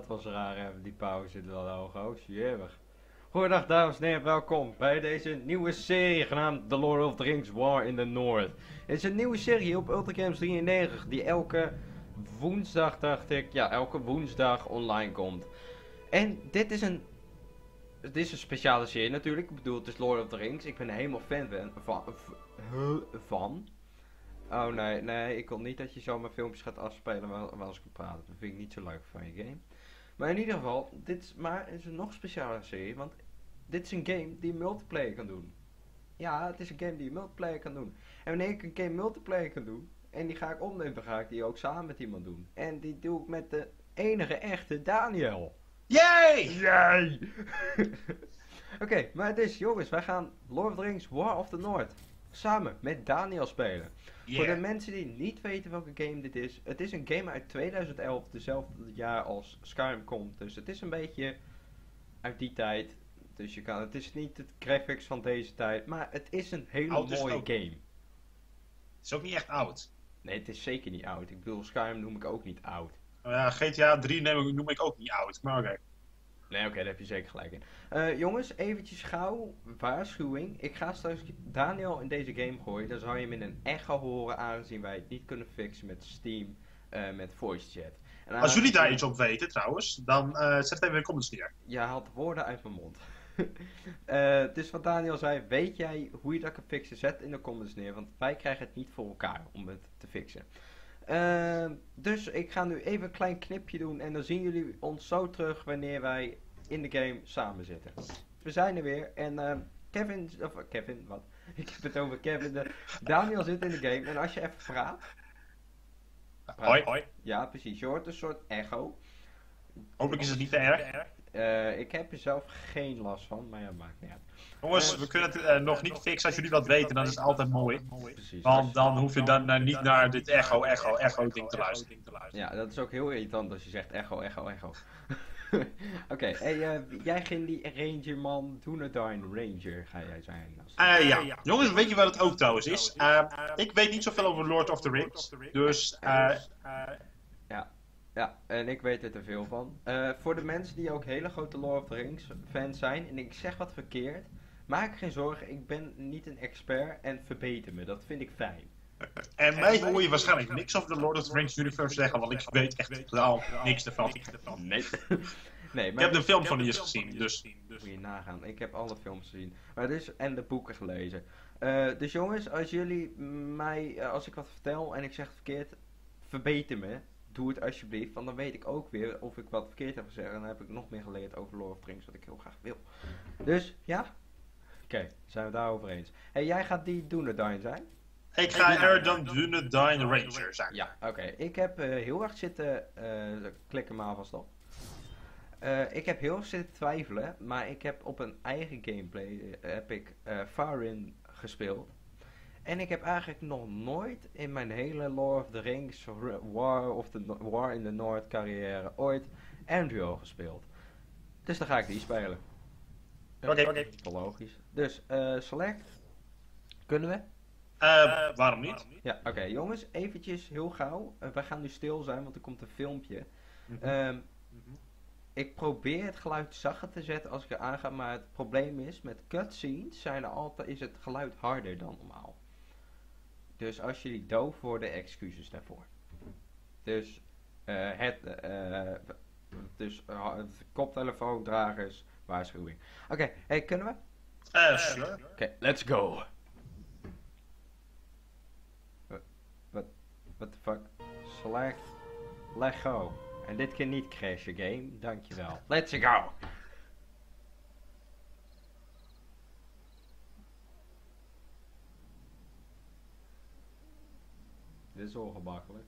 dat was raar, hè, die pauze wel hoog. Oh, jemig. Goedendag dames en heren, welkom bij deze nieuwe serie genaamd The Lord of the Rings War in the North. Het is een nieuwe serie op Ultra Games 93 die elke woensdag, dacht ik, ja, elke woensdag online komt. En dit is een speciale serie natuurlijk. Ik bedoel, het is Lord of the Rings. Ik ben er helemaal fan van. Oh nee, ik wil niet dat je zomaar filmpjes gaat afspelen als ik praat. Dat vind ik niet zo leuk van je game. Maar in ieder geval, dit is een nog speciale serie, want dit is een game die je multiplayer kan doen. Ja, het is een game die je multiplayer kan doen. En wanneer ik een game multiplayer kan doen, en die ga ik opnemen, dan ga ik die ook samen met iemand doen. En die doe ik met de enige echte Daniel. Yay! Yay! Oké, maar dus jongens, wij gaan Lord of the Rings War of the North samen met Daniel spelen. Yeah. Voor de mensen die niet weten welke game dit is, het is een game uit 2011, dezelfde jaar als Skyrim komt. Dus het is een beetje uit die tijd. Dus je kan, het is niet het graphics van deze tijd, maar het is een hele mooie game. Het is ook niet echt oud. Nee, het is zeker niet oud. Ik bedoel, Skyrim noem ik ook niet oud. Ja, GTA 3 noem ik ook niet oud, maar oké. Nee, oké, daar heb je zeker gelijk in. Jongens, eventjes gauw waarschuwing. Ik ga straks Daniel in deze game gooien. Dan zou je hem in een echo horen, aangezien wij het niet kunnen fixen met Steam, met voice chat. En Als jullie daar iets op weten trouwens, dan zet het even in de comments neer. Je haalt woorden uit mijn mond. Dus wat Daniel zei, weet jij hoe je dat kan fixen? Zet in de comments neer, want wij krijgen het niet voor elkaar om het te fixen. Dus ik ga nu even een klein knipje doen en dan zien jullie ons zo terug wanneer wij in de game samen zitten. We zijn er weer en Kevin, wat? Ik heb het over Kevin. Daniel zit in de game en als je even praat. Hoi, hoi. Ja, precies. Je hoort een soort echo. Hopelijk is het niet te erg. Ik heb er zelf geen last van, maar ja, maakt niet uit. Jongens, we kunnen het nog niet fixen. Als jullie dat weten, dan is het altijd mooi. Precies. Want dan hoef je dan niet naar dit echo ding te luisteren. Ja, dat is ook heel irritant als je zegt echo. Oké, hey, jij ging die Ranger man, Dunedain Ranger ga jij zijn. Ja, jongens, weet je wat het ook trouwens is? Ik weet niet zoveel over Lord of the Rings. Dus, Ja, en ik weet er te veel van. Voor de mensen die ook hele grote Lord of the Rings fans zijn, en ik zeg wat verkeerd, maak geen zorgen, ik ben niet een expert en verbeter me, dat vind ik fijn. En mij hoor je waarschijnlijk niks over de Lord of the Rings universe zeggen, want ik weet echt totaal niks ervan. Nee. Nee, maar ik heb de film van die eens gezien, dus. Moet je nagaan, ik heb alle films gezien. Maar dus, en de boeken gelezen. Dus jongens, als jullie mij, als ik wat vertel en ik zeg het verkeerd, verbeter me. Doe het alsjeblieft, want dan weet ik ook weer of ik wat verkeerd heb gezegd. En dan heb ik nog meer geleerd over Lord of the Rings, wat ik heel graag wil. Dus, ja? Oké, zijn we daarover eens. Hey, jij gaat die Dunedain zijn? Ik ga er dan Dunedain Ranger zijn. Ja, oké. Ik heb heel erg zitten, klikken maar alvast op. Ik heb heel erg zitten twijfelen, maar ik heb op een eigen gameplay, heb ik Farin gespeeld. En ik heb eigenlijk nog nooit in mijn hele Lord of the Rings War in the North carrière ooit Andrew gespeeld. Dus dan ga ik die spelen. Oké. Logisch. Dus select. Kunnen we? Waarom niet? Ja, oké. Jongens, eventjes heel gauw. Wij gaan nu stil zijn, want er komt een filmpje. Ik probeer het geluid zachter te zetten als ik er aanga, maar het probleem is, met cutscenes is het geluid harder dan normaal. Dus als jullie doof worden, excuses daarvoor. Dus, koptelefoondragers, waarschuwing. Oké, hey, kunnen we? Sure. Oké, let's go. What the fuck? Select. Let go. En dit keer niet crashen game, dankjewel. Let's go! Dit is ongemakkelijk.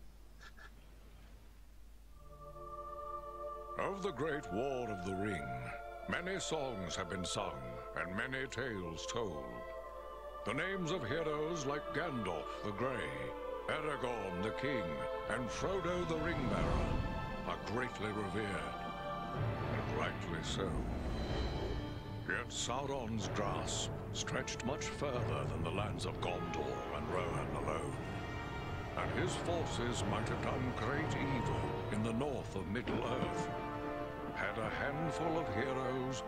Of the great war of the ring, many songs have been sung and many tales told. The names of heroes like Gandalf the Grey, Aragorn the King, and Frodo the Ringbearer are greatly revered, and rightly so. Yet Sauron's grasp stretched much further than the lands of Gondor and Rohan alone, and his forces might have done great evil in the north of Middle-earth. had a handful of heroes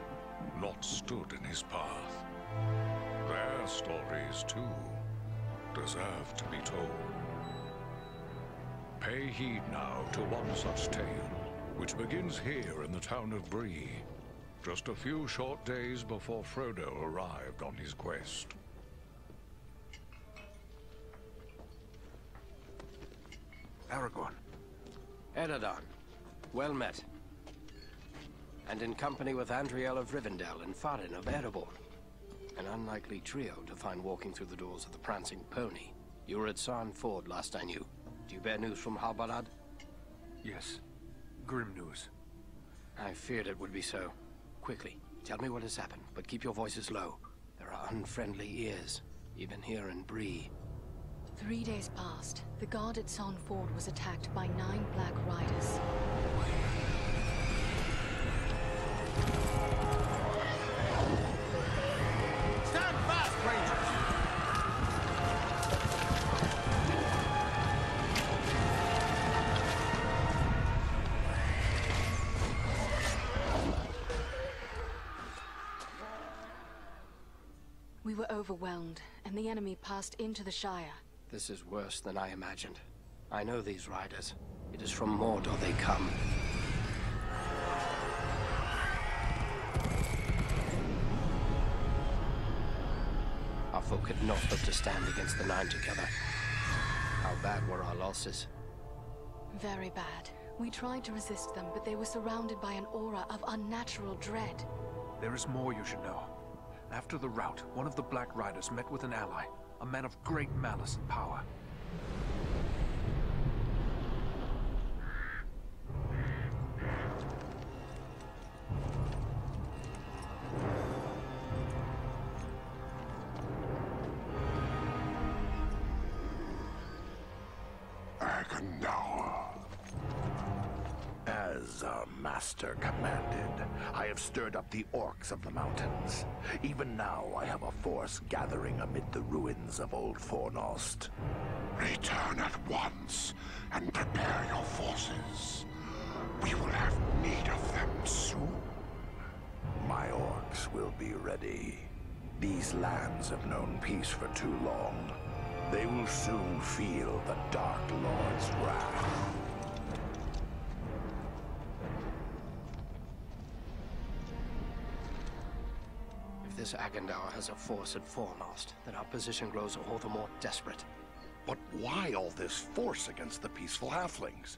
not stood in his path. Their stories, too, deserve to be told. Pay heed now to one such tale, which begins here in the town of Bree, just a few short days before Frodo arrived on his quest. Aragorn. Eredon, well met. And in company with Andriel of Rivendell and Farin of Ereborn. An unlikely trio to find walking through the doors of the Prancing Pony. You were at Sarn Ford last I knew. Do you bear news from Halbarad? Yes. Grim news. I feared it would be so. Quickly, tell me what has happened, but keep your voices low. There are unfriendly ears, even here in Bree. 3 days passed. The guard at Sarn Ford was attacked by 9 Black Riders. Stand fast, Rangers! We were overwhelmed, and the enemy passed into the Shire. This is worse than I imagined. I know these riders. It is from Mordor they come. Our folk could not hope to stand against the 9 together. How bad were our losses? Very bad. We tried to resist them, but they were surrounded by an aura of unnatural dread. There is more you should know. After the rout, one of the Black Riders met with an ally, a man of great malice and power. As our master commanded, I have stirred up the orcs of the mountains. Even now, I have a force gathering amid the ruins of Old Fornost. Return at once and prepare your forces. We will have need of them soon. My orcs will be ready. These lands have known peace for too long. They will soon feel the Dark Lord's wrath. If this Agandaur has a force at Fornost, then our position grows all the more desperate. But why all this force against the peaceful halflings?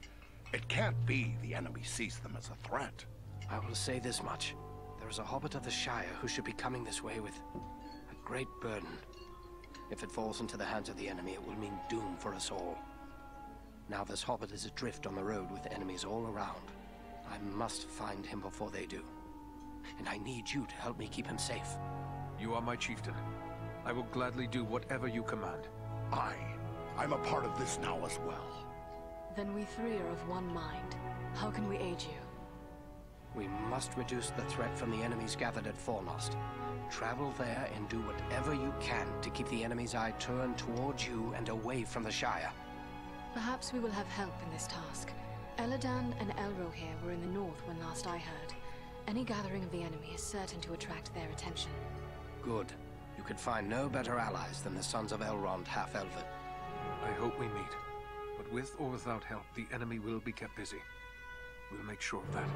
It can't be the enemy sees them as a threat. I will say this much. There is a hobbit of the Shire who should be coming this way with a great burden. If it falls into the hands of the enemy, it will mean doom for us all. Now this hobbit is adrift on the road with enemies all around. I must find him before they do. And I need you to help me keep him safe. You are my chieftain. I will gladly do whatever you command. I'm a part of this now as well. Then we 3 are of one mind. How can we aid you? We must reduce the threat from the enemies gathered at Fornost. Travel there and do whatever you can to keep the enemy's eye turned towards you and away from the Shire. Perhaps we will have help in this task. Eladan and Elrohir were in the north when last I heard. Any gathering of the enemy is certain to attract their attention. Good. You could find no better allies than the sons of Elrond half-elven. I hope we meet. But with or without help, the enemy will be kept busy. We'll make sure of that.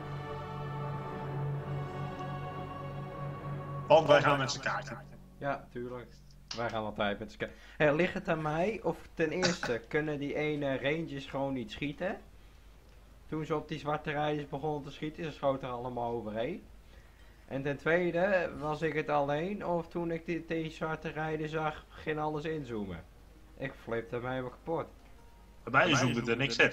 Want wij gaan met z'n kaarten. Ja, tuurlijk. Wij gaan altijd met z'n kijken. Hey, ligt het aan mij? Of ten eerste, kunnen die ene rangers gewoon niet schieten? Toen ze op die zwarte rijders begonnen te schieten, ze schoten er allemaal overheen. En ten tweede, was ik het alleen? Of toen ik die zwarte rijder zag, ging alles inzoomen? Ik flipte mij helemaal kapot. Bij mij zoomt er niks in.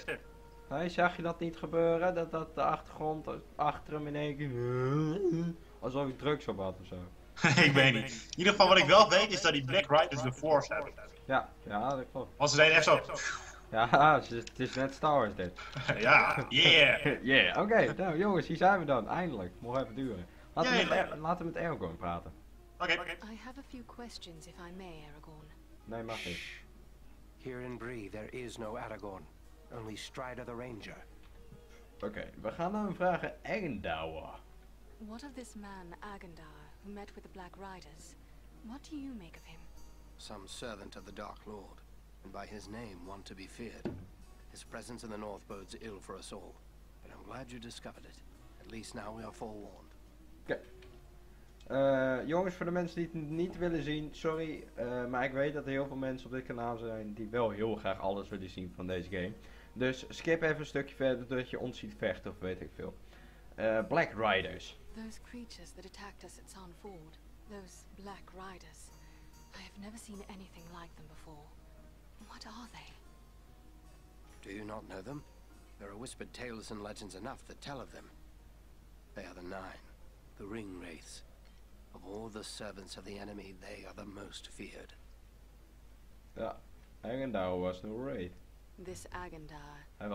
Nee, zag je dat niet gebeuren? Dat de achtergrond achter hem in één keer... Alsof ik drugs op had ofzo. Ik weet niet. In ieder geval wat ik wel weet is dat die Black Riders de Force hebben. Ja, dat klopt. Want ze deden echt zo. Ja, het is net Star Wars dit. Ja, yeah. Yeah, oké. Nou jongens, hier zijn we dan. Eindelijk. Mocht even duren. Laten we met Aragorn praten. Oké. I have a few questions, if I may, Aragorn. Nee, mag niet. Here in Bree, there is no Aragorn. Only Strider the Ranger. Oké, we gaan dan vragen Ergendawa. What of this man, Agandar, who met with the Black Riders? What do you make of him? Some servant of the Dark Lord, and by his name one to be feared. His presence in the north bodes ill for us all, but I'm glad you discovered it. At least now we are forewarned. Oké. Jongens, voor de mensen die het niet willen zien, sorry, maar ik weet dat er heel veel mensen op dit kanaal zijn die wel heel graag alles willen zien van deze game. Dus skip even een stukje verder doordat je ons ziet vechten of weet ik veel. Black Riders. Those creatures that attacked us at San Ford, those Black Riders. I have never seen anything like them before. What are they? Do you not know them? There are whispered tales and legends enough that tell of them. They are the Nine, the Ring Wraiths. Of all the servants of the enemy, they are the most feared. Ja, Ergendawa was no raid. This Agandar. Hij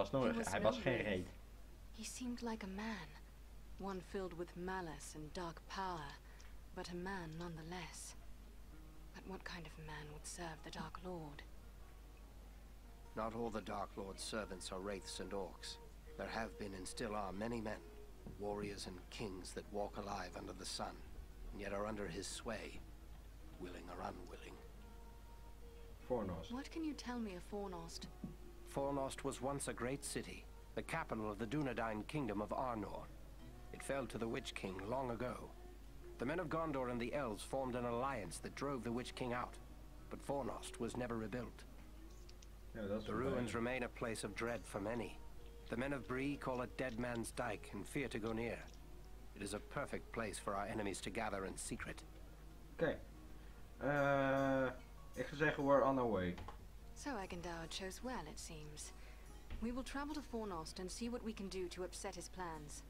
was geen raid. He seemed like a man. One filled with malice and dark power, but a man nonetheless. But what kind of man would serve the Dark Lord? Not all the Dark Lord's servants are wraiths and orcs. There have been and still are many men, warriors and kings that walk alive under the sun, and yet are under his sway, willing or unwilling. Fornost. What can you tell me of Fornost? Fornost was once a great city, the capital of the Dunedain kingdom of Arnor. It fell to the Witch King long ago. The men of Gondor and the elves formed an alliance that drove the Witch King out, but Fornost was never rebuilt. The ruins remain a place of dread for many. The men of Bree call it Dead Man's Dyke and fear to go near. It is a perfect place for our enemies to gather in secret. Oké. Ik ga zeggen we're on our way. So Agandar chose well, it seems. We will travel to Fornost and see what we can do to upset his plans.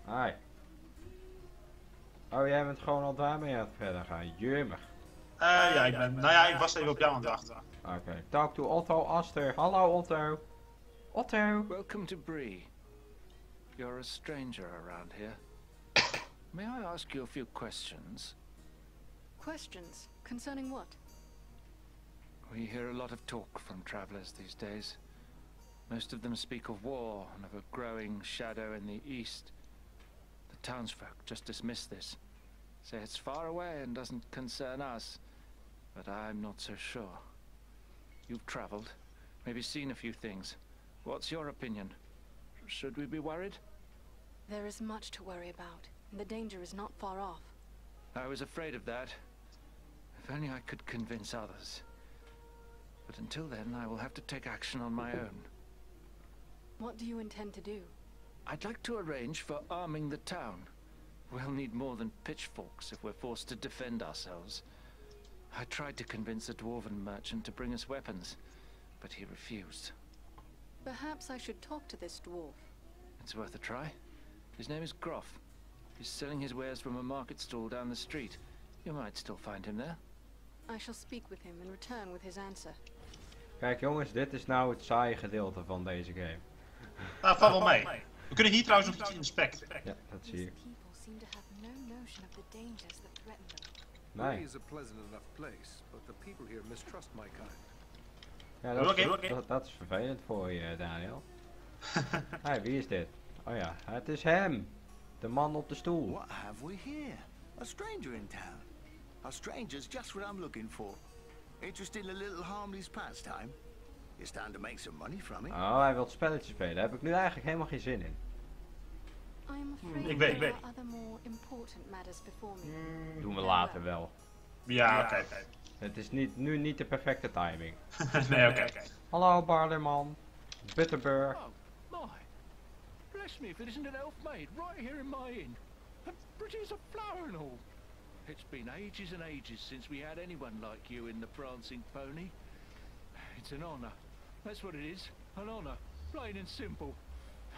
Hi. Oh, jij bent gewoon al daarmee aan het verder gaan. Jummer. Ja, ik was even op jou aan het wachten. Oké. Talk to Otto Aster. Hallo Otto. Otto. Welcome to Bree. You're a stranger around here. May I ask you a few questions? Questions? Concerning what? We hear a lot of talk from travelers these days. Most of them speak of war and of a growing shadow in the east. The townsfolk just dismiss this. Say it's far away and doesn't concern us. But I'm not so sure. You've traveled, maybe seen a few things. What's your opinion? Should we be worried? There is much to worry about, and the danger is not far off. I was afraid of that. If only I could convince others. But until then, I will have to take action on my own. What do you intend to do? I'd like to arrange for arming the town. We'll need more than pitchforks if we're forced to defend ourselves. I tried to convince a dwarven merchant to bring us weapons, but he refused. Perhaps I should talk to this dwarf. It's worth a try. His name is Groff. He's selling his wares from a market stall down the street. You might still find him there. I shall speak with him and return with his answer. Kijk jongens, dit is nou het saaie gedeelte van deze game. Nou, val wel mee. We kunnen hier trouwens nog iets inspecten. Ja, dat zie ik. Nee. Bree is a pleasant enough place, but the people here mistrust my kind. Ja, dat is vervelend voor je, Daniel. Hey, wie is dit? Oh ja, het is hem. De man op de stoel. What have we here? A stranger in town. A stranger's just what I'm looking for. Interested in a little harmless pastime? You stand to make some money from it. Oh, hij wil spelletjes spelen. Daar heb ik nu eigenlijk helemaal geen zin in. Ik weet. Doen we later wel. Ja, oké. Het is nu niet de perfecte timing. Nee, oké. Hallo Barleman. Bitterburg. Oh, my. Bless me if it isn't an elf maid right here in my inn. And pretty as a flower and all. It's been ages and ages since we had anyone like you in the prancing pony. It's an honor. That's what it is. An honor. Plain and simple.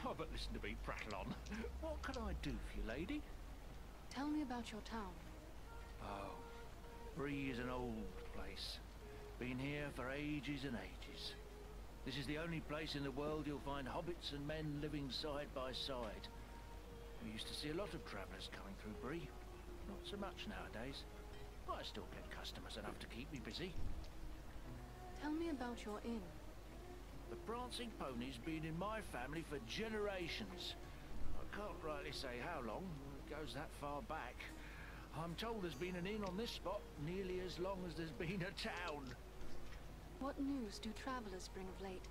Oh, but listen to me prattle on. What can I do for you, lady? Tell me about your town. Oh, Bree is an old place. Been here for ages and ages. This is the only place in the world you'll find hobbits and men living side by side. We used to see a lot of travellers coming through Bree. Not so much nowadays. But I still get customers enough to keep me busy. Tell me about your inn. The prancing pony's been in my family for generations. I can't rightly say how long. It goes that far back. I'm told there's been an inn on this spot nearly as long as there's been a town. What news do travelers bring of late?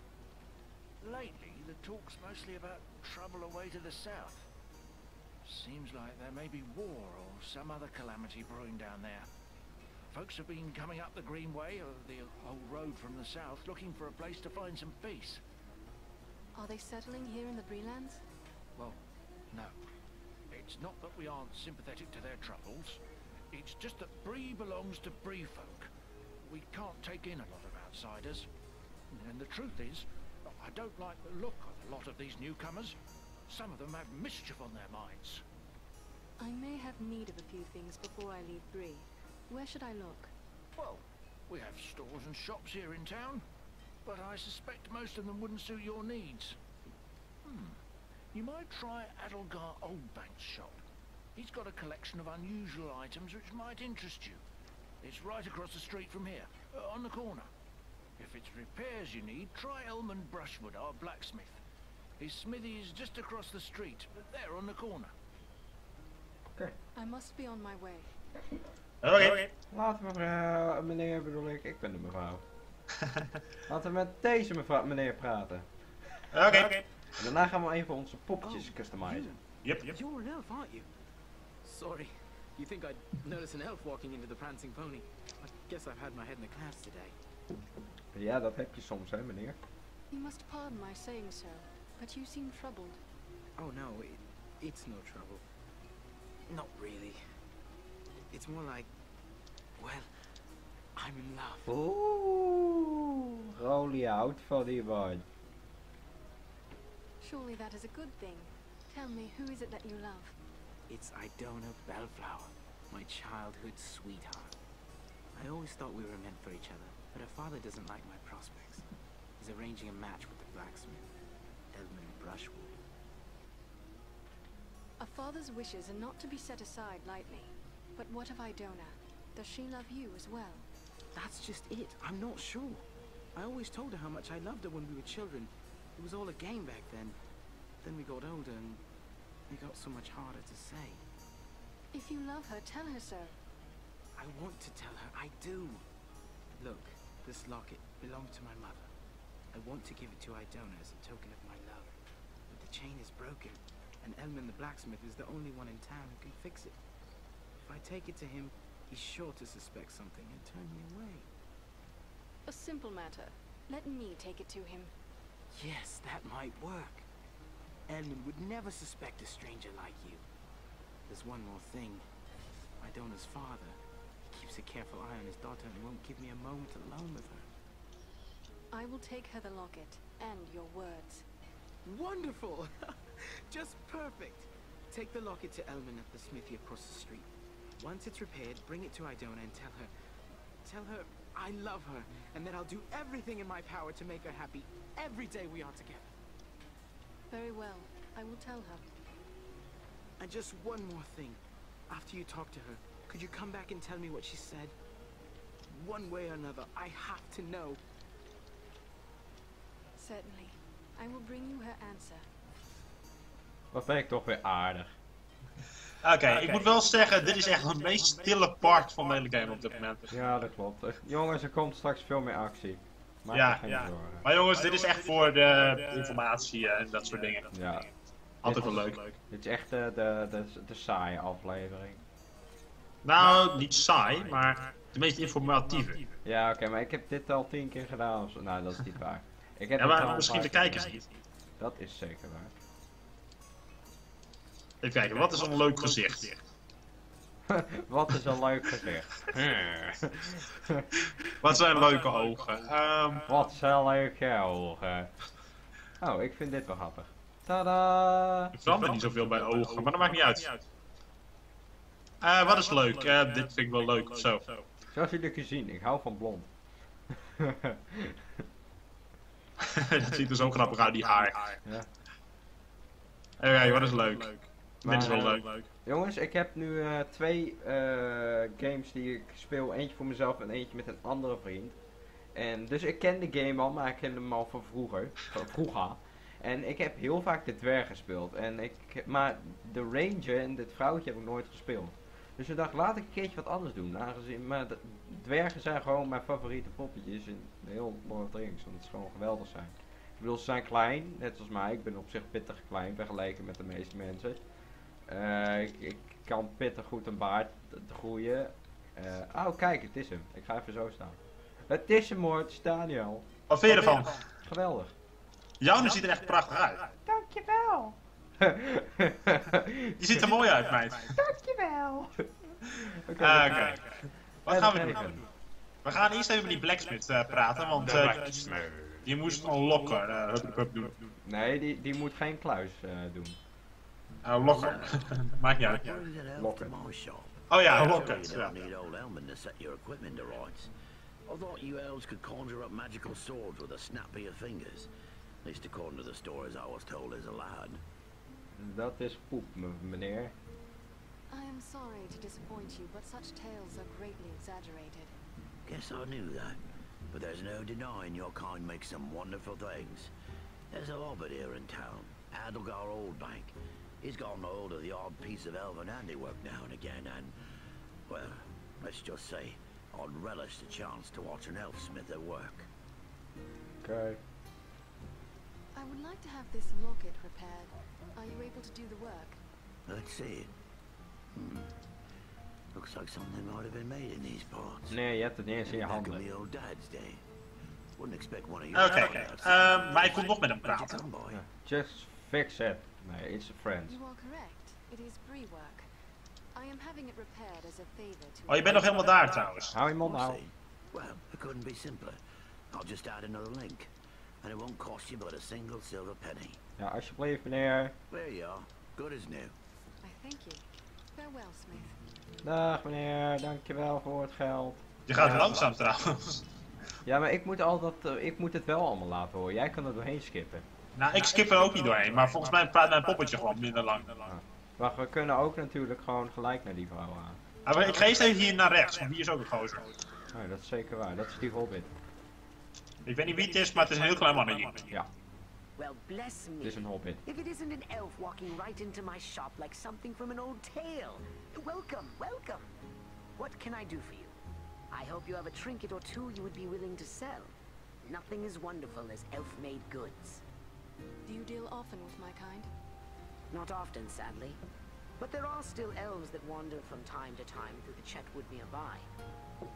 Lately, the talk's mostly about trouble away to the south. Seems like there may be war or some other calamity brewing down there. Folks have been coming up the Greenway, or the old road from the south, looking for a place to find some peace. Are they settling here in the Breelands? Well, no. It's not that we aren't sympathetic to their troubles. It's just that Bree belongs to Bree folk. We can't take in a lot of outsiders. And the truth is, I don't like the look of a lot of these newcomers. Some of them have mischief on their minds. I may have need of a few things before I leave Bree. Where should I look? Well, we have stores and shops here in town, but I suspect most of them wouldn't suit your needs. You might try Adelgar Oldbank's shop. He's got a collection of unusual items which might interest you. It's right across the street from here, on the corner. If it's repairs you need, try Elman Brushwood, our blacksmith. His smithy is just across the street, there on the corner. Oké. I must be on my way. Oké. Laten we meneer bedoel ik ben de mevrouw. Laten we met deze meneer praten. Oké. En daarna gaan we even onze poppetjes customizen. Yep. You're an elf, aren't you? Sorry. You think I'd notice an elf walking into the prancing pony? I guess I've had my head in the clouds today. Ja, dat heb je soms, hè, meneer. You must pardon my saying so, but you seem troubled. Oh no, it's no trouble. Not really. It's more like, well, I'm in love. Oeh, Rolly out for die boy. Surely that is a good thing. Tell me, who is it that you love? It's Idona Bellflower, my childhood sweetheart. I always thought we were meant for each other, but her father doesn't like my prospects. He's arranging a match with the blacksmith, Elman Brushwood. A father's wishes are not to be set aside lightly. But what of Idona? Does she love you as well? That's just it. I'm not sure. I always told her how much I loved her when we were children. It was all a game back then. Then we got older and it got so much harder to say. If you love her, tell her so. I want to tell her. I do. Look, this locket belonged to my mother. I want to give it to Idona as a token of my love. But the chain is broken, and Elman the blacksmith is the only one in town who can fix it. If I take it to him, he's sure to suspect something and turn me away. A simple matter. Let me take it to him. Yes, that might work. Elman would never suspect a stranger like you. There's one more thing. Idona's father, he keeps a careful eye on his daughter and won't give me a moment alone with her. I will take her the locket, and your words. Wonderful! Just perfect! Take the locket to Elman at the smithy across the street. Once it's repaired, bring it to Idona and tell her I love her, and that I'll do everything in my power to make her happy every day we are together. Very well. I will tell her. And just one more thing. After you talk to her, could you come back and tell me what she said? One way or another, I have to know. Certainly. I will bring you her answer. Dat vind ik toch weer aardig. Oké, ik moet wel zeggen, dit is echt de meest stille part van de hele game op dit moment. Ja, dat klopt. Jongens, er komt straks veel meer actie. Maak Ja, er geen zorgen. Maar jongens, dit is echt voor de informatie en dat soort dingen. Ja. Altijd wel leuk. Dit is echt de saaie aflevering. Nou, niet saai, maar de meest informatieve. Ja, oké, maar ik heb dit al 10 keer gedaan. Nou, dat is niet waar. Ik heb ja, maar misschien de kijkers niet. Dat is zeker waar. Even kijken, wat is een leuk gezicht? Wat is een leuk gezicht? Wat zijn leuke ogen? Wat zijn leuke ogen? Oh, ik vind dit wel grappig. Tada! Ik verander niet zoveel bij ogen, maar dat maakt niet uit. Wat is leuk? Dit vind ik wel leuk ofzo. Zoals jullie kunnen zien, ik hou van blond. Dat ziet er zo grappig uit, die haar. Ja. Oké, wat is leuk? Maar, dit is wel leuk. Jongens, ik heb nu 2 games die ik speel. Eentje voor mezelf en eentje met een andere vriend. En dus ik ken de game al, maar ik ken hem al van vroeger. En ik heb heel vaak de dwerg gespeeld. Maar de ranger en dit vrouwtje heb ik nooit gespeeld. Dus ik dacht, laat ik een keertje wat anders doen. Maar de dwergen zijn gewoon mijn favoriete poppetjes in heel Lord of the Rings. Want het is gewoon geweldig zijn. Ik bedoel, ze zijn klein, net zoals mij. Ik ben op zich pittig klein vergeleken met de meeste mensen. Ik kan pittig goed een baard groeien. Oh, kijk, het is hem. Ik ga even zo staan. Het is hem hoor, het is Daniel. Wat vind je ervan? Geweldig. Jouw ziet er echt prachtig uit. Dankjewel. Je ziet er mooi uit, meid. Dankjewel. Oké. Wat gaan we doen? We gaan eerst even met die blacksmith praten, want die moest een lokker doen. Nee, die moet geen kluis doen. Lokker. Maakt niet uit. Lokker. Oh ja, lokker. I thought you elves could conjure up magical swords with a snap of your fingers. At least according to the stories I was told as a lad. Dat is poep, meneer. I am sorry to disappoint you, but such tales are greatly exaggerated. Guess I knew that. But there's no denying your kind makes some wonderful things. There's a hobbit here in town, Adelgar Oldbank. He's gotten hold of the odd piece of elven handiwork now and again, and, well, let's just say, I'd relish the chance to watch an elf smith at work. Okay. I would like to have this locket repaired. Are you able to do the work? Let's see it. Looks like something might have been made in these parts. Nee, je hebt het niet eens in je handen. Oké, maar ik kom nog met hem praten. Just fix it. Nee, it's a friend. You are correct. It is Brework. I am having it repaired as a favor to... Oh, je bent nog helemaal daar trouwens. Hou je mond nou. Well, it couldn't be simpler. I'll just add another link. And it won't cost you but a single silver penny. Ja, alsjeblieft meneer. There you are. Good as new. I thank you. Farewell, Smith. Dag meneer, dankjewel voor het geld. Je gaat langzaam trouwens. Ja, maar ik moet het wel allemaal laten horen. Jij kan er doorheen skippen. Nou, ik skip er ook niet doorheen, maar volgens mij praat mijn poppetje gewoon minder lang. Maar we kunnen ook natuurlijk gewoon gelijk naar die vrouw aan. Maar ik ga eerst even hier naar rechts, want hier is ook een gozer. Oh, dat is zeker waar, dat is die hobbit. Ik weet niet wie het is, maar het is een heel klein mannetje. Ja. Well, bless me. Het is een hobbit. If it isn't an elf walking right into my shop like something from an old tale. Welcome, welcome. What can I do for you? I hope you have a trinket or two you would be willing to sell. Nothing as wonderful as elf-made goods. Do you deal often with my kind? Not often, sadly. But there are still elves that wander from time to time through the Chetwood nearby.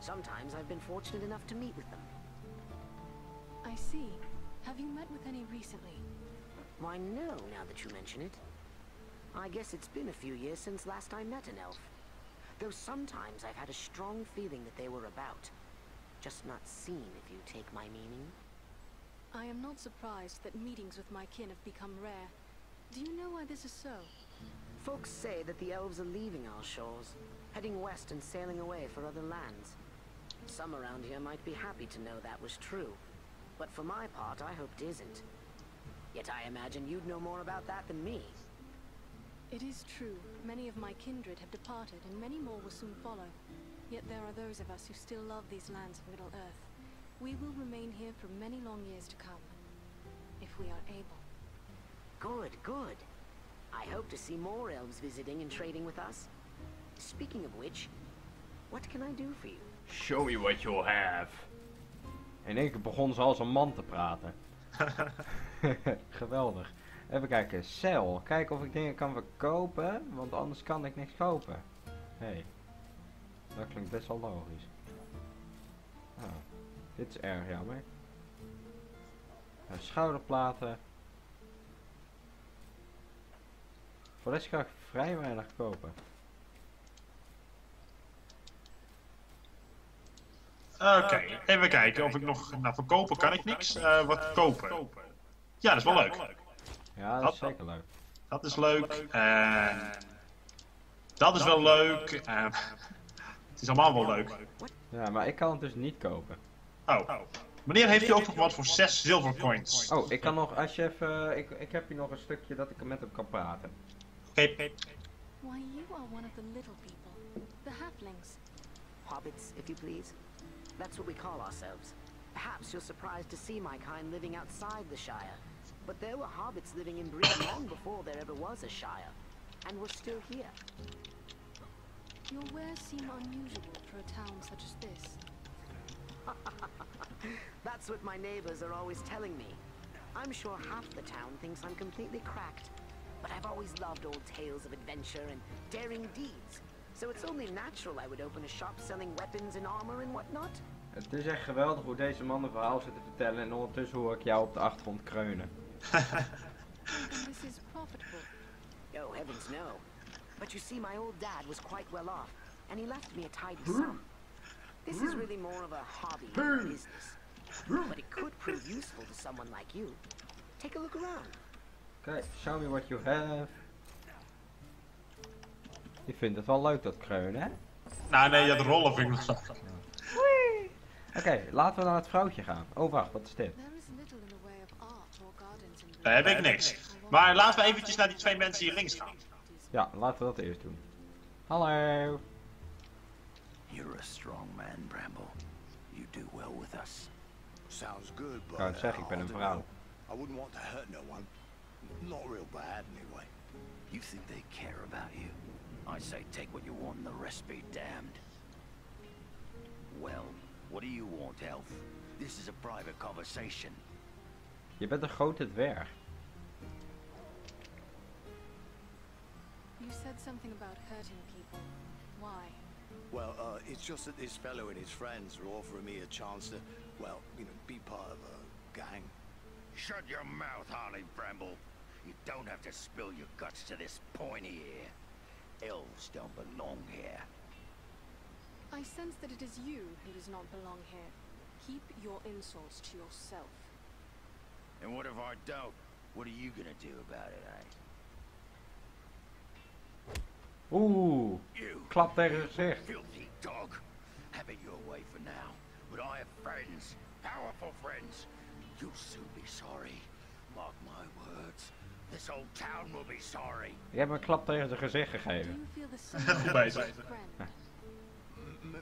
Sometimes I've been fortunate enough to meet with them. I see. Have you met with any recently? Why, no, now that you mention it. I guess it's been a few years since last I met an elf. Though sometimes I've had a strong feeling that they were about. Just not seen, if you take my meaning. I am not surprised that meetings with my kin have become rare. Do you know why this is so? Folks say that the elves are leaving our shores, heading west and sailing away for other lands. Some around here might be happy to know that was true. But for my part, I hoped it isn't. Yet I imagine you'd know more about that than me. It is true. Many of my kindred have departed, and many more will soon follow. Yet there are those of us who still love these lands of Middle-earth. We will remain here for many long years to come. If we are able. Good, good. I hope to see more elves visiting and trading with us. Speaking of which, what can I do for you? Show me what you have. In één keer begon ze als een man te praten. Geweldig. Even kijken, sell. Kijken of ik dingen kan verkopen, want anders kan ik niks kopen. Hey, dat klinkt best wel logisch. Oh, dit is erg jammer. Schouderplaten. Voor deze kan ik vrij weinig kopen. Oké, even kijken of ik nog... Nou, verkopen kan ik niks. Wat kopen? Ja, dat is wel leuk. Ja, dat is zeker leuk. Dat is leuk. Dat is wel leuk. Het is allemaal wel leuk. Ja, maar ik kan het dus niet kopen. Oh. Meneer, heeft u ook nog wat voor 6 zilvercoins? Oh, ik kan nog, als je even... Ik heb hier nog een stukje dat ik met hem kan praten. Oké. Why, you are one of the little people. The halflings. Hobbits, if you please. That's what we call ourselves. Perhaps you're surprised to see my kind living outside the Shire. But there were hobbits living in Bree long before there ever was a Shire. And we're still here. Your wares seem unusual for a town such as this. That's what my neighbors are always telling me. I'm sure half the town thinks I'm completely cracked. But I've always loved old tales of adventure and daring deeds. So it's only natural I would open a shop selling weapons and armor and whatnot. Het is echt geweldig hoe deze man een verhaal zit te vertellen en ondertussen hoor ik jou op de achtergrond kreunen. This is profitable. Oh, heavens no. But you see, my old dad was quite well off, and he left me a tidy sum. This is really more of a hobby than a business. But it could prove useful to someone like you. Take a look around. Okay, show me what you have. Je vindt het wel leuk dat kreunen, hè? Nou nee, dat rollen vind ik nog. Oké, laten we naar het vrouwtje gaan. Oh wacht, wat is dit? Daar heb ik niks. Maar laten we eventjes naar die twee mensen hier links gaan. Ja, laten we dat eerst doen. Hallo. You're a strong man, Bramble. You do well with us. Sounds good, but Ik zeg, ik ben een vrouw. I wouldn't want to hurt no one. Not real bad, anyway. You think they care about you? I say take what you want and the rest be damned. Well, what do you want, elf? This is a private conversation. Je bent een grote dwerg. You said something about hurting people. Why? Well, it's just that this fellow and his friends are offering me a chance to, well, you know, be part of a gang. Shut your mouth, Harley Bramble. You don't have to spill your guts to this pointy ear. Elves don't belong here. I sense that it is you who does not belong here. Keep your insults to yourself. And what if I don't? What are you gonna do about it, eh? Oeh, klap tegen zijn gezicht. Filthy dog. Have it your way for now. But I have friends, powerful friends. You'll soon be sorry. Mark my words. This whole town will be sorry. Je hebt me een klap tegen zijn gezicht gegeven. Goed bezig.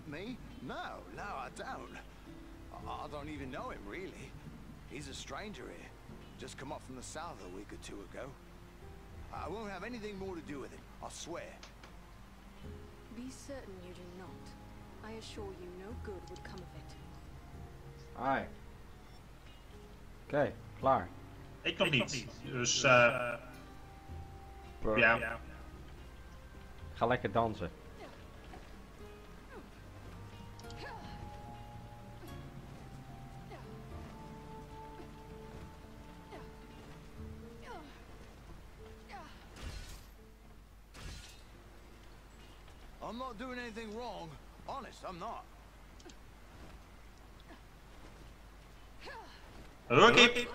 Me? No, I don't. I don't even know him, really. He's a stranger here. Just come up from the south a week or two ago. I won't have anything more to do with it, I swear. Be certain you do not. I assure you no good would come of it. Ai. Oké, klaar. Ik nog niet. Dus ja. Ga lekker dansen. I'm not doing anything wrong. Honest, I'm not. Rookie!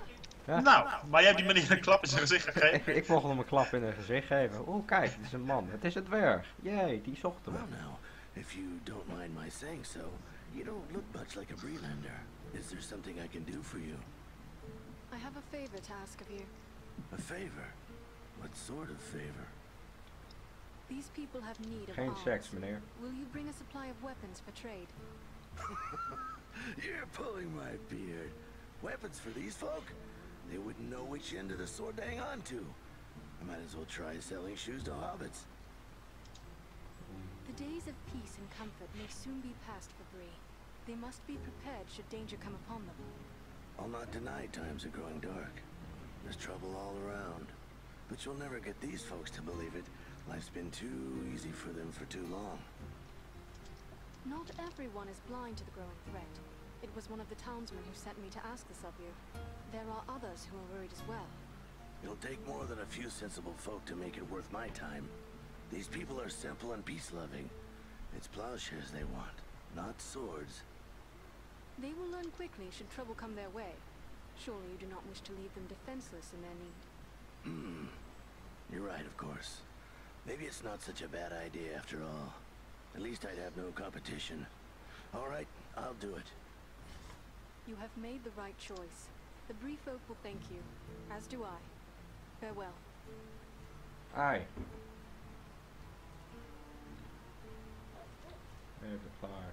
Ja. Nou, maar jij hebt die meneer een klap in zijn gezicht gegeven. Ik mocht hem een klap in het gezicht geven. Oeh, kijk, het is een man. Het is een dwerg. Jee, die zocht hem. Well now, if you don't mind my saying so, you don't look much like a Breelander. Is there something I can do for you? I have a favor to ask of you. A favor? What sort of favor? These people have need of Geen arms. seks, meneer. Will you bring a supply of weapons for trade? You're pulling my beard. Weapons for these folk? They wouldn't know which end of the sword to hang on to. I might as well try selling shoes to hobbits. The days of peace and comfort may soon be past for Bree. They must be prepared should danger come upon them. I'll not deny times are growing dark. There's trouble all around. But you'll never get these folks to believe it. Life's been too easy for them for too long. Not everyone is blind to the growing threat. It was one of the townsmen who sent me to ask this of you. There are others who are worried as well. It'll take more than a few sensible folk to make it worth my time. These people are simple and peace-loving. It's plowshares they want, not swords. They will learn quickly should trouble come their way. Surely you do not wish to leave them defenseless in their need. You're right, of course. Maybe it's not such a bad idea after all. At least I'd have no competition. All right, I'll do it. You have made the right choice. The Bree folk will thank you, as do I. Farewell. Ai. Even klaar.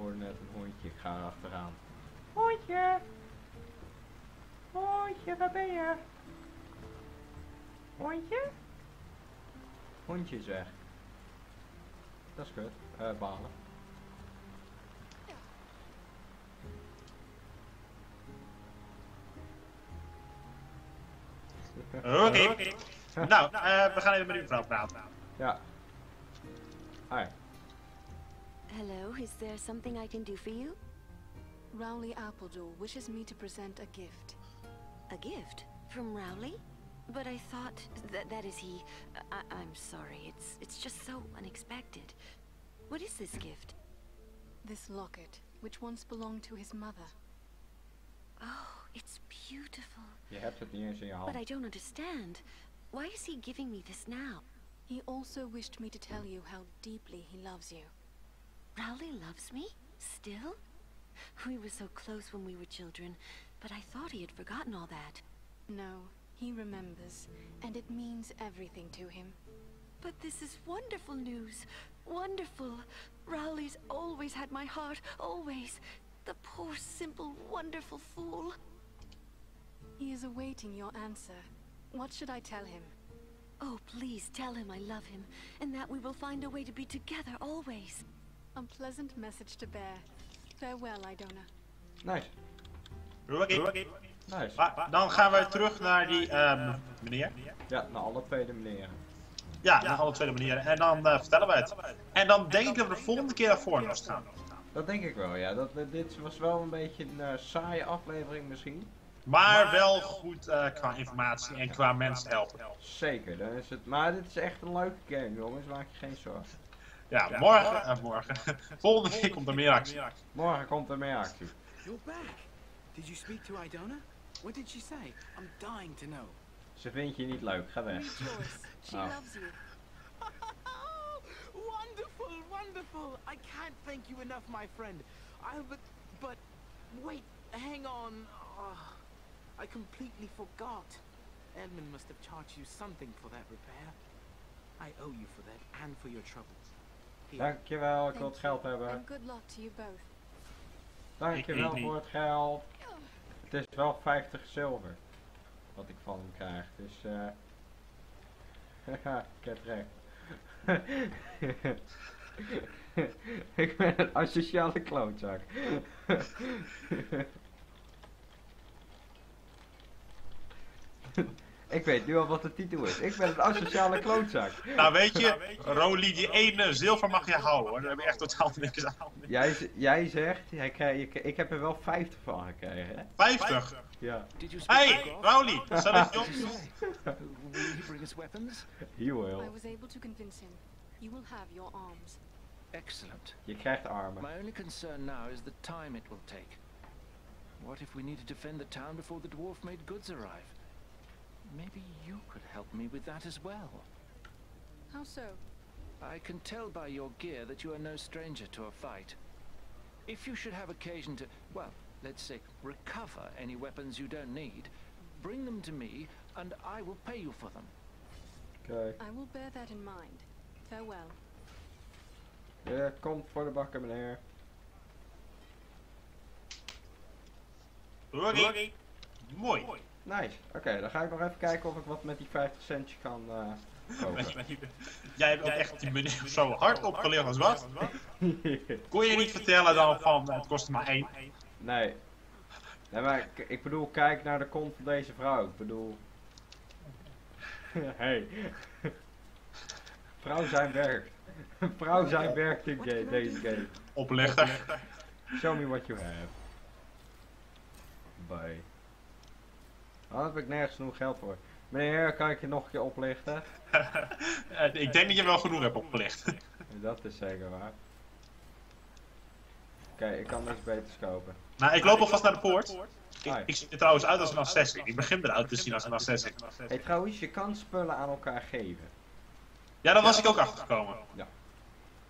hoorde net een hondje. Ik ga er achteraan. Hondje! Hondje, waar ben je? Hondje? Hondje is weg. Dat is kut. Balen. Oké. Nou, we gaan even met uw vrouw praten. Ja. Hi. Hello, is there something I can do for you? Rowley Appledore wishes me to present a gift. A gift? From Rowley? But I thought that is he. I'm sorry, it's just so unexpected. What is this gift? This locket, which once belonged to his mother. Oh, it's beautiful. Je hebt het niet eens in je hand. But I don't understand. Why is he giving me this now? He also wished me to tell you how deeply he loves you. Rowley loves me? Still? We were so close when we were children, but I thought he had forgotten all that. No, he remembers, and it means everything to him. But this is wonderful news. Wonderful. Rowley's always had my heart, always. The poor, simple, wonderful fool. He is awaiting your answer. What should I tell him? Oh, please tell him I love him, and that we will find a way to be together always. A pleasant message to bear. Farewell, Idona. Nice. Oké. Nice. Dan gaan we terug naar die meneer. Ja, naar alle tweede meneren. Ja, naar alle tweede meneren. En dan vertellen wij het. En dan denk ik dat we de volgende keer naar Voor moesten gaan. Dat denk ik wel, ja. Dit was wel een beetje een saaie aflevering misschien. Maar wel goed qua informatie en qua mensen helpen. Zeker, dan is het. Maar dit is echt een leuke game, jongens. Maak je geen zorgen. Ja, morgen. Volgende week komt er meer actie. Morgen komt er meer actie. You're back. Did you speak to Idona? What did she say? I'm dying to know. Ze vindt je niet leuk, ga weg. She loves you. Wonderful, wonderful. I can't thank you enough, my friend. But wait, hang on. I completely forgot. Edmund must have charged you something for that repair. I owe you for that and for your trouble. Here. Dankjewel, ik wil het geld hebben. And good luck to you both. Dankjewel voor het geld. Het is wel 50 zilver. Wat ik van hem krijg, dus haha, ik heb recht. Ik ben een asociale klootzak. Ik weet nu al wat de titel is. Ik ben een asociale klootzak. Nou weet je, Rowley, die ene zilver mag je houden hoor. Daar heb je echt totaal niks aan. Jij zegt, ik heb er wel 50 van gekregen, hè? 50? Ja. Hey, Rowley, zal ik je op? Will he bring us weapons? He will. I was able to convince him. You will have your arms. Excellent. Je krijgt armen. My only concern now is the time it will take. What if we need to defend the town before the dwarf-made goods arrive? Maybe you could help me with that as well. How so? I can tell by your gear that you are no stranger to a fight. If you should have occasion to, well, let's say, recover any weapons you don't need, bring them to me and I will pay you for them. Okay. I will bear that in mind. Farewell. Ja, komt voor de bakken, meneer. Oké. Mooi. Nice. Oké, dan ga ik nog even kijken of ik wat met die 50 centje kan kopen. Jij hebt ook echt die meneer zo hard opgeleerd als wat? Kon je niet vertellen dan van het kost maar 1? Nee. Nee, maar ik bedoel, kijk naar de kont van deze vrouw. Ik bedoel... Hey. Vrouw zijn werkt. Vrouw zijn werkt in deze game. Oplichter. Show me what you have. Bye. Dan heb ik nergens genoeg geld voor. Meneer, kan ik je nog een keer oplichten? Ik denk dat je wel genoeg hebt opgelicht. Dat is zeker waar. Oké, ik kan niks beters kopen. Nou, ik loop alvast naar de poort. Ik zie er trouwens uit als een assassin. Ik begin eruit te zien als een assassin. Hey, trouwens, je kan spullen aan elkaar geven. Ja, daar was ik ook achtergekomen. Ja.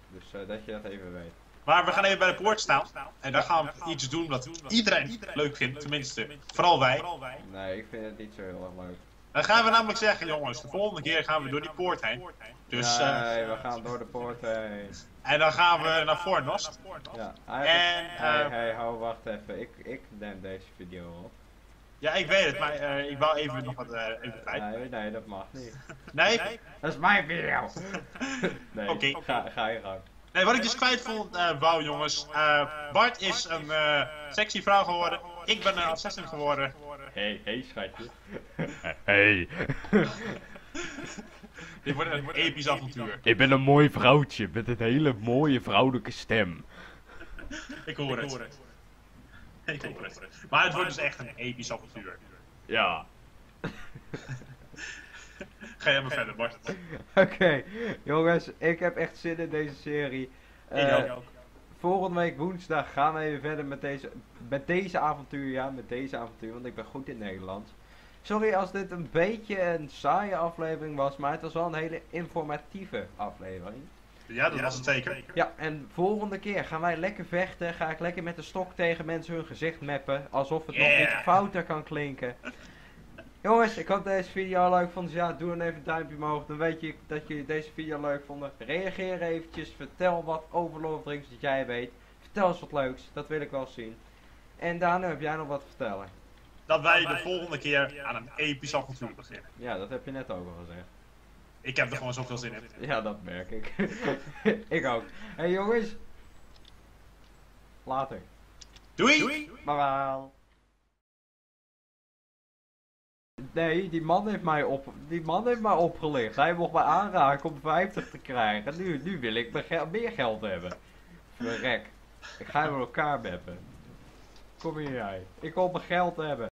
Dus dat je dat even weet. Maar we gaan even bij de poort staan. En dan gaan we iets doen wat iedereen leuk vindt. Tenminste, vooral wij. Nee, ik vind het niet zo heel erg leuk. Dan gaan we namelijk zeggen, jongens, de volgende keer gaan we door die poort heen. Dus, nee, we gaan door de poort heen. En dan gaan we naar Voornost. Ja, en, hou, wacht even. Ik neem deze video op. Ja, ik weet het, maar ik wou even nog wat even kwijt. Nee, dat mag niet. Nee? Dat is mijn video. Nee, Oké. Ga je gang. Nee, wat ik dus kwijt vond, wou jongens. Bart is een sexy vrouw geworden. Ik ben een assassin geworden. Hey schatje. Hey. Dit wordt een episch avontuur. Ik ben een mooi vrouwtje met een hele mooie vrouwelijke stem. Ik hoor het. Ik hoor het. Maar het wordt dus echt een episch avontuur. Ja. Ga jij maar verder, Bart. Oké, jongens, ik heb echt zin in deze serie. Ik ook. Volgende week woensdag gaan we even verder met deze avontuur, want ik ben goed in Nederlands. Sorry als dit een beetje een saaie aflevering was, maar het was wel een hele informatieve aflevering. Ja, dat was het zeker. Ja, en volgende keer gaan wij lekker vechten, ga ik lekker met de stok tegen mensen hun gezicht mappen, alsof het nog niet fouter kan klinken. Jongens, ik hoop dat deze video leuk vond. Dus ja, doe dan even een duimpje omhoog. Dan weet je dat jullie deze video leuk vonden. Reageer eventjes. Vertel wat over Lord of the Rings dat jij weet. Vertel eens wat leuks. Dat wil ik wel zien. En daarna heb jij nog wat te vertellen. Dat wij de volgende keer aan een episch avontuur beginnen. Ja, dat heb je net ook al gezegd. Ik heb er gewoon zoveel zin in. Ja, dat merk ik. Ik ook. Hey jongens. Later. Doei! Bye. Nee, die man heeft mij opgelicht. Hij mocht mij aanraken om 50 te krijgen. Nu wil ik meer geld hebben. Verrek. Ik ga met elkaar mappen. Kom hier jij. Ik wil mijn geld hebben.